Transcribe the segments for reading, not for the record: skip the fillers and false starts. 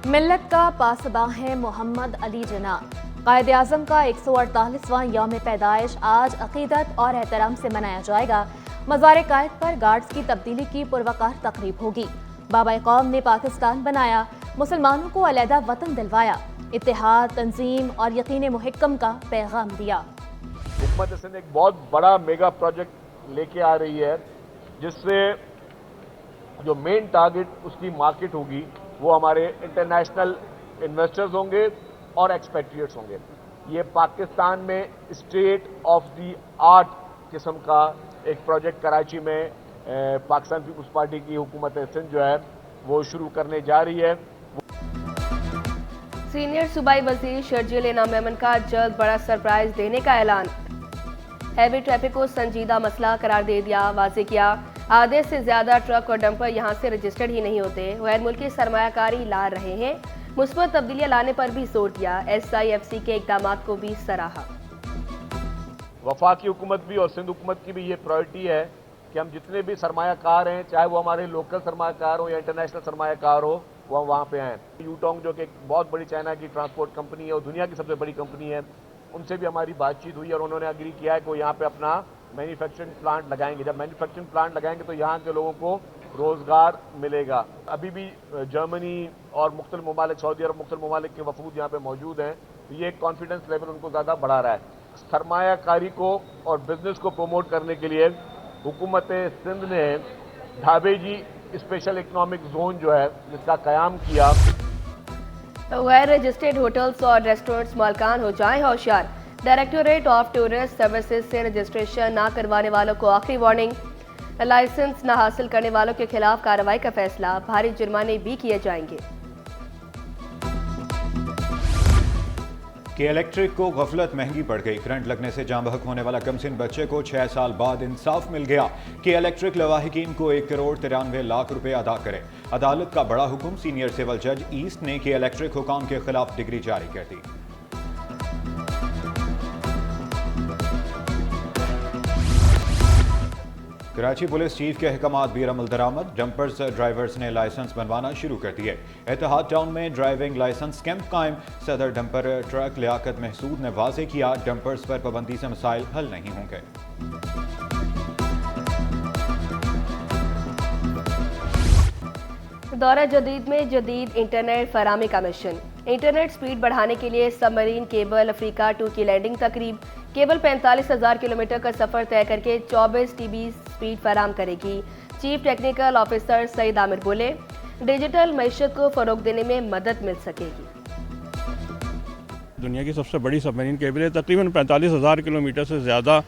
मिल्लत का पासबा है मोहम्मद अली जिन्ना। कायद-ए-आज़म का 148वां यौम पैदाइश आज अकीदत और एहतराम से मनाया जाएगा। मज़ार-ए-कायद पर गार्ड्स की तब्दीली की पुरवकार तकरीब होगी। बाबा-ए-कौम ने पाकिस्तान बनाया, मुसलमानों को अलहदा वतन दिलवाया, इत्तेहाद, तंजीम और यकीन मुहक्कम का पैगाम दिया। हुकूमत सिंध एक बहुत बड़ा मेगा प्रोजेक्ट लेके आ रही है, जिससे जो मेन टारगेट उसकी मार्केट होगी वो हमारे इंटरनेशनल इन्वेस्टर्स होंगे और एक्सपेट्रिएट्स होंगे। ये पाकिस्तान में स्टेट ऑफ द आर्ट किस्म का एक प्रोजेक्ट कराची में पाकिस्तान पीपुल्स पार्टी की हुकूमत सिंध जो है वो शुरू करने जा रही है। सीनियर सूबाई वजीर शर्जील इनाम मेमन का जल्द बड़ा सरप्राइज देने का ऐलान। हैवी ट्रैफिक को संजीदा मसला करार दे दिया, वाजे किया आधे से ज्यादा ट्रक और डंपर यहां से रजिस्टर्ड ही नहीं होते, गैर मुल्की सरमायाकारी ला रहे हैं। मुस्बत तब्दीलियां लाने पर भी जोर दिया, SIFC के इकदाम को भी सराहा। वफाकी हुकूमत भी और सिंध हुकूमत की भी ये प्रायोरिटी है कि हम जितने भी सरमायाकार हैं, चाहे वो हमारे लोकल सरमायाकार हो या इंटरनेशनल सरमायाकार हो, वो वहाँ पे आएँ। यूटोंग जो कि एक बहुत बड़ी चाइना की ट्रांसपोर्ट कंपनी है और दुनिया की सबसे बड़ी कंपनी है, उनसे भी हमारी बातचीत हुई और उन्होंने एग्री किया है कि वो यहाँ पे अपना मैन्युफैक्चरिंग प्लांट लगाएंगे। जब मैन्युफैक्चरिंग प्लांट लगाएंगे तो यहाँ के लोगों को रोजगार मिलेगा। अभी भी जर्मनी और मुख्तलिफ ममालिक, सऊदी अरब, मुख्तलिफ ममालिक के वफूद यहाँ पे मौजूद हैं, तो ये कॉन्फिडेंस लेवल उनको ज़्यादा बढ़ा रहा है। सरमायाकारी को और बिजनेस को प्रमोट करने के लिए हुकूमत सिंध ने ढाबेजी स्पेशल इकोनॉमिक जोन जो है जिसका कयाम किया। गैर रजिस्टर्ड होटल्स और रेस्टोरेंट्स मालकान हो जाएं होशियार। डायरेक्टोरेट ऑफ टूरिस्ट सर्विसेज से रजिस्ट्रेशन ना करवाने वालों को आखिरी वार्निंग। लाइसेंस न हासिल करने वालों के खिलाफ कार्रवाई का फैसला, भारी जुर्माने भी किए जाएंगे। कि इलेक्ट्रिक को गफलत महंगी पड़ गई। करंट लगने से जाँ बहक होने वाला कमसिन बच्चे को 6 साल बाद इंसाफ मिल गया कि इलेक्ट्रिक लवाहिकीन को 1 करोड़ 93 लाख रुपए अदा करें। अदालत का बड़ा हुक्म, सीनियर सिविल जज ईस्ट ने कि इलेक्ट्रिक हुकाम के खिलाफ डिग्री जारी कर दी। कराची पुलिस चीफ के अहकामात भी अमल दरामद। डंपर्स ड्राइवर्स ने लाइसेंस बनवाना शुरू कर दिए। इत्तेहाद टाउन में ड्राइविंग लाइसेंस कैंप कायम। सदर डंपर ट्रक लियाकत महसूद ने वाजे किया, डंपर्स पर पाबंदी से मसाइल हल नहीं होंगे। दौरा जदीद में जदीद इंटरनेट फराहमी का मिशन। इंटरनेट स्पीड बढ़ाने के लिए सबमरीन केबल अफ्रीका 2 की लैंडिंग तकरीब। केबल 45,000 किलोमीटर का सफर तय करके 24 TB स्पीड फराहम करेगी। Chief technical officer Saeed Aamir बोले, डिजिटल मैशत को फरोग देने में मदद मिल सकेगी। दुनिया की सबसे बड़ी सबमरीन केबल है, तकरीबन 45,000 किलोमीटर से ज़्यादा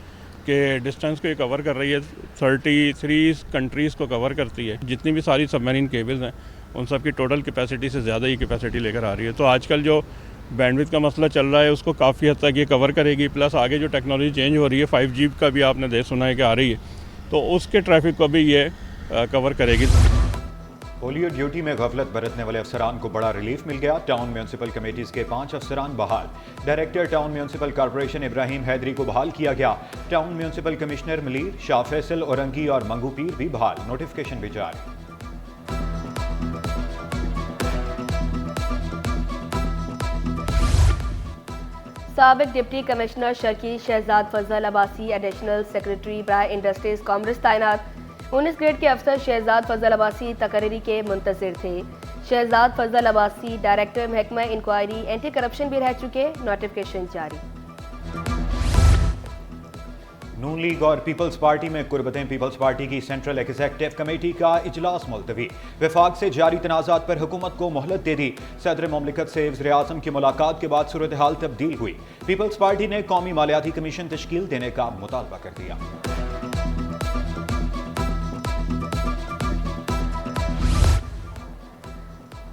के डिस्टेंस को ये कवर कर रही है। 33 कंट्रीज़ को कवर करती है। जितनी भी सारी सबमरीन केबल्स हैं उन सब की टोटल कैपेसिटी से ज़्यादा ही कैपेसिटी लेकर आ रही है। तो आजकल जो बैंडविड्थ का मसला चल रहा है उसको काफ़ी हद तक ये कवर करेगी। प्लस आगे जो टेक्नोलॉजी चेंज हो रही है, 5G का भी आपने सुना है कि आ रही है, तो उसके ट्रैफिक को भी ये कवर करेगी। पोलियो ड्यूटी में गफलत बरतने वाले अफसरान को बड़ा रिलीफ मिल गया। टाउन म्यूनसिपल कमेटीज के 5 अफसरान बहाल। Director town municipal corporation Ibrahim Haidri को बहाल किया गया। Town municipal commissioner Malir, Shah Faisal, Orangi और मंगू पीर भी बहाल। नोटिफिकेशन भी जारी। साबिक डिप्टी कमिश्नर शर्की शहजाद फजल अब्बासी एडिशनल सेक्रेटरी बराए इंडस्ट्रीज कॉमर्स तैनात। 19 ग्रेड के अफसर शहजाद फजल अब्बासी तकरीरी के मुंतजिर थे। शहजाद फजल अब्बासी डायरेक्टर महकमा इंक्वायरी एंटी करप्शन भी रह चुके। नोटिफिकेशन जारी। नून लीग और पीपल्स पार्टी में कुर्बतें। पीपल्स पार्टी की सेंट्रल एग्जीक्यूटिव कमेटी का इजलास मुलतवी। वफाक से जारी तनाज़ात पर हुकूमत को मोहलत दे दी। सदर मुमलिकत से वज़ीर आज़म की मुलाकात के बाद सूरत हाल तब्दील हुई। पीपल्स पार्टी ने कौमी मालियाती कमीशन तश्कील देने का मुतालबा कर दिया।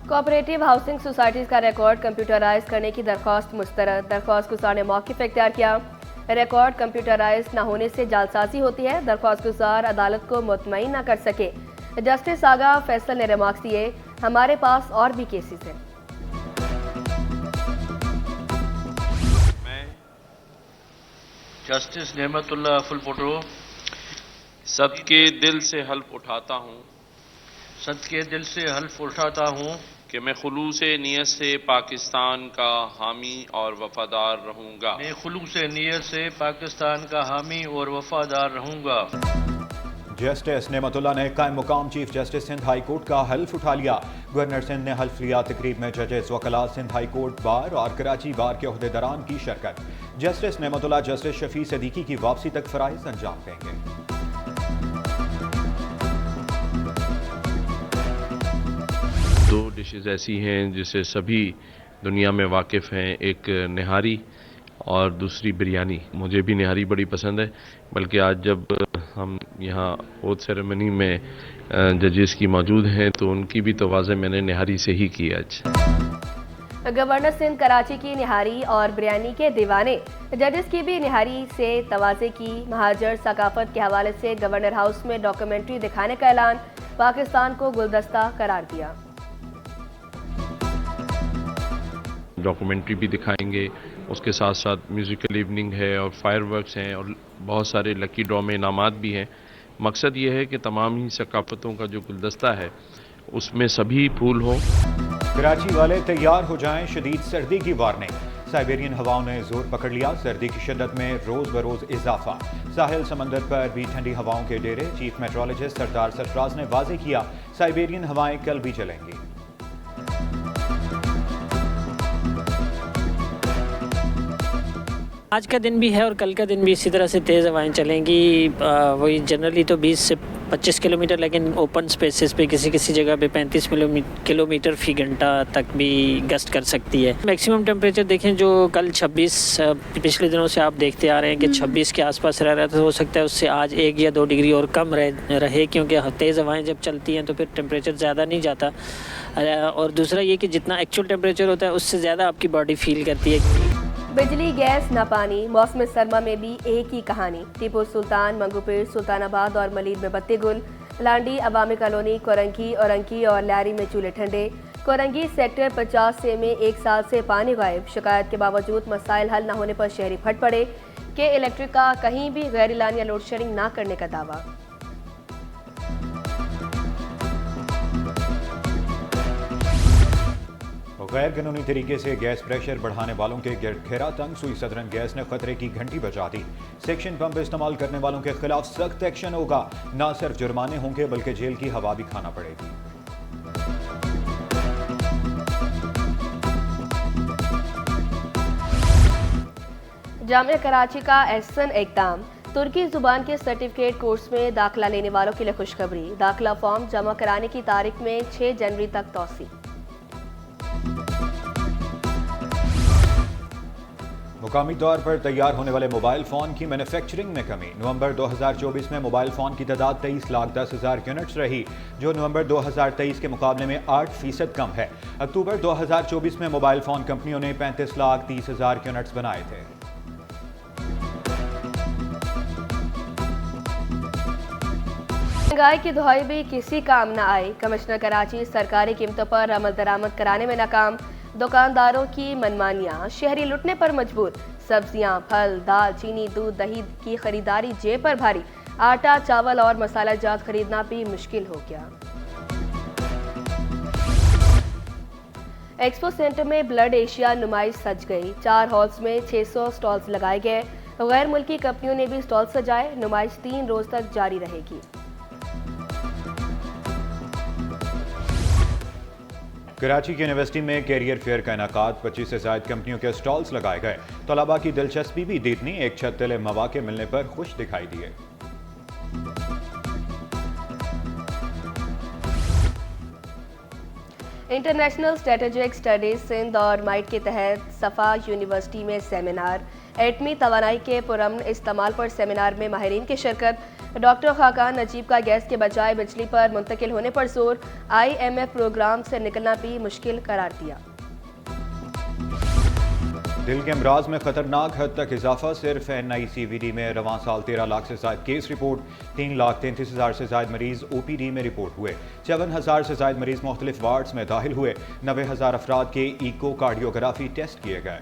कोऑपरेटिव हाउसिंग सोसाइटीज का रिकॉर्ड कंप्यूटराइज करने की दरख्वास्त मुस्तरद। दरख्वास्त गुजार ने मौक़िफ़ इख्तियार किया। रिकॉर्ड कंप्यूटराइज न होने से जालसाजी होती है। दरख्वास्त गुजार अदालत को मुतमईन न कर सके। जस्टिस आगा फैसल ने रिमार्क्स दिए, हमारे पास और भी केसेस हैं। मैं जस्टिस नेमतुल्लाह अफुलपुरो सबके दिल से हल्फ उठाता हूँ सद के दिल से हल्फ उठाता हूँ कि मैं खुलूस नीयत से पाकिस्तान का हामी और वफादार रहूँगा। मैं खुलूस नीयत से पाकिस्तान का हामी और वफादार रहूँगा। जस्टिस नेमतुल्लाह ने कायम मुकाम chief justice Sindh high court का हल्फ उठा लिया। गवर्नर सिंध ने हल्फ लिया। तकरीब में जजेस वकला सिंध हाई कोर्ट बार और कराची बार के ओहदेदारान की शिरकत। जस्टिस नेमतुल्लाह जस्टिस शफी सदीकी की वापसी तक फराइज अंजाम देंगे। दो डिशेस ऐसी हैं जिसे सभी दुनिया में वाकिफ़ हैं, एक निहारी और दूसरी बिरयानी। मुझे भी निहारी बड़ी पसंद है, बल्कि आज जब हम यहाँ ओथ सेरेमनी में जजेस की मौजूद हैं तो उनकी भी तवाज़े मैंने निहारी से ही की आज। गवर्नर सिंध कराची की निहारी और बिरयानी के दीवाने। जजेस की भी निहारी से तवाज़े की। महाजर सकाफत के हवाले से गवर्नर हाउस में डॉक्यूमेंट्री दिखाने का ऐलान। पाकिस्तान को गुलदस्ता करार दिया। डॉक्यूमेंट्री भी दिखाएंगे, उसके साथ साथ म्यूज़िकल इवनिंग है और फायरवर्क्स हैं और बहुत सारे लकी ड्रॉ में इनामात भी हैं। मकसद ये है कि तमाम ही सकाफतों का जो गुलदस्ता है उसमें सभी फूल हों। कराची वाले तैयार हो जाएं, शदीद सर्दी की वार्निंग। साइबेरियन हवाओं ने जोर पकड़ लिया। सर्दी की शिद्दत में रोज बरोज इजाफा। साहिल समंदर पर भी ठंडी हवाओं के डेरे। चीफ मेट्रोलॉजिस्ट सरदार सरफराज ने वाजे किया, साइबेरियन हवाएं कल भी चलेंगी। आज का दिन भी है और कल का दिन भी इसी तरह से तेज़ हवाएं चलेंगी। वही जनरली तो 20 से 25 किलोमीटर, लेकिन ओपन स्पेसेस पे किसी किसी जगह पे 35 किलोमीटर फी घंटा तक भी गस्ट कर सकती है। मैक्सिमम टेम्परेचर देखें जो कल 26, पिछले दिनों से आप देखते आ रहे हैं कि 26 के आसपास रह रहा है, तो हो सकता है उससे आज 1 या 2 डिग्री और कम रहे, क्योंकि तेज़ हवाएँ जब चलती हैं तो फिर टेम्परेचर ज़्यादा नहीं जाता। और दूसरा ये कि जितना एक्चुअल टेम्परेचर होता है उससे ज़्यादा आपकी बॉडी फील करती है। बिजली, गैस, ना पानी। मौसम सरमा में भी एक ही कहानी। टीपू सुल्तान, मंगूपीर, सुल्तानाबाद और मलीद में बत्ती गुल। लांडी अवामी कॉलोनी, कोरंगी, औरंगी और लैरी में चूल्हे ठंडे। कोरंगी सेक्टर 50 से में 1 साल से पानी गायब। शिकायत के बावजूद मसाइल हल न होने पर शहरी फट पड़े कि इलेक्ट्रिक का कहीं भी गैर एलानिया लोड शेडिंग ना करने का दावा। गैर कानूनी तरीके से गैस प्रेशर बढ़ाने वालों के घेरा तंग। सुई सदरन गैस ने खतरे की घंटी बजा दी। सेक्शन पंप इस्तेमाल करने वालों के खिलाफ सख्त एक्शन होगा। न सिर्फ जुर्माने होंगे बल्कि जेल की हवा भी खाना पड़ेगी। जामिया कराची का एहसन इक़दाम। तुर्की जुबान के सर्टिफिकेट कोर्स में दाखिला लेने वालों के लिए खुशखबरी। दाखिला फॉर्म जमा कराने की तारीख में 6 जनवरी तक तौसी। मुकामी तौर पर तैयार होने वाले मोबाइल फ़ोन की मैन्युफैक्चरिंग में कमी। नवंबर 2024 में मोबाइल फ़ोन की तादाद 23,10,000 यूनिट्स रही, जो नवंबर 2023 के मुकाबले में 8% कम है। अक्टूबर 2024 में मोबाइल फ़ोन कंपनियों ने 35,30,000 यूनिट्स बनाए थे। महंगाई की दुहाई भी किसी काम न आई। कमिश्नर कराची सरकारी कीमतों पर अमल दरामद कराने में नाकाम। दुकानदारों की मनमानियां, शहरी लुटने पर मजबूर। सब्जियां, फल, दाल, चीनी, दूध, दही की खरीदारी जेब पर भारी। आटा, चावल और मसाला जात खरीदना भी मुश्किल हो गया। एक्सपो सेंटर में ब्लड एशिया नुमाइश सज गई। 4 हॉल्स में 600 स्टॉल्स लगाए गए। गैर मुल्की कंपनियों ने भी स्टॉल सजाए। नुमाइश 3 रोज तक जारी रहेगी। कराची की यूनिवर्सिटी में कैरियर फेयर का इनाकात। 25 से ज़ायद कंपनियों के स्टॉल्स लगाए गए। तलबा की दिलचस्पी भी देखनी। एक छत तले मौके मिलने पर खुश दिखाई दिए। इंटरनेशनल स्ट्रेटेजिक स्टडीज सिंध और माइट के तहत सफ़ा यूनिवर्सिटी में सेमिनार। एटमी तवानाई के पुरअमन इस्तेमाल पर सेमिनार में माहिरीन की शिरकत। डॉक्टर खाकान नजीब का गैस के बजाय बिजली पर मुंतकिल होने पर जोर। IMF प्रोग्राम से निकलना भी मुश्किल करार दिया। दिल के अमराज में खतरनाक हद तक इजाफा। सिर्फ NICVD में रवां साल 13 लाख से ज्यादा केस रिपोर्ट। 3,33,000 से ज्यादा मरीज OPD में रिपोर्ट हुए। 54,000 से ज्यादा मरीज मुख्तलिफ वार्ड्स में दाखिल हुए। 90,000 अफराद के इको कार्डियोग्राफी टेस्ट किए गए।